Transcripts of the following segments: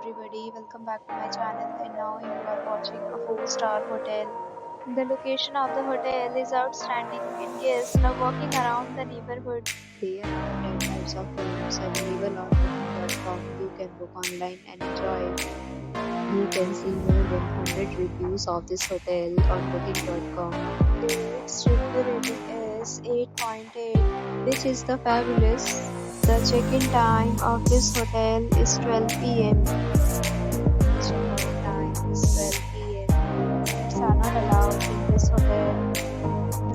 everybody, welcome back to my channel, and now you are watching a 4-star hotel. The location of the hotel is outstanding and guests love walking around the neighborhood. There are 10 types of rooms available on booking.com. You can book online and enjoy it. You can see more than 100 reviews of this hotel on booking.com. Its review rating is 8.8, which is the fabulous. The check-in time of this hotel is 12 p.m. Check-out time is 12 p.m. Pets are not allowed in this hotel.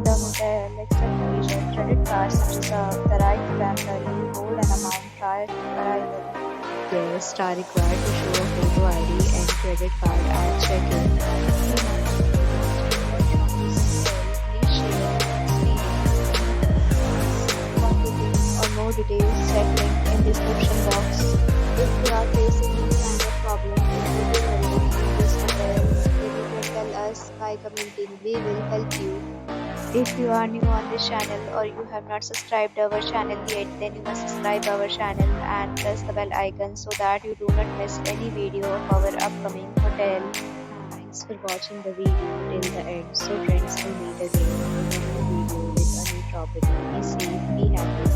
The hotel accepts major credit cards and reserves the right to temporarily hold an amount prior to arrival. Guests are required to show a photo ID and credit card at check-in. More details, check link in description box. If you are facing any kind of problem in this hotel, then you can tell us by commenting. We will help you. If you are new on this channel or you have not subscribed our channel yet, then you must subscribe our channel and press the bell icon so that you do not miss any video of our upcoming hotel. Thanks for watching the video till the end. So friends, will meet again in another video with a new property. Be safe, be happy.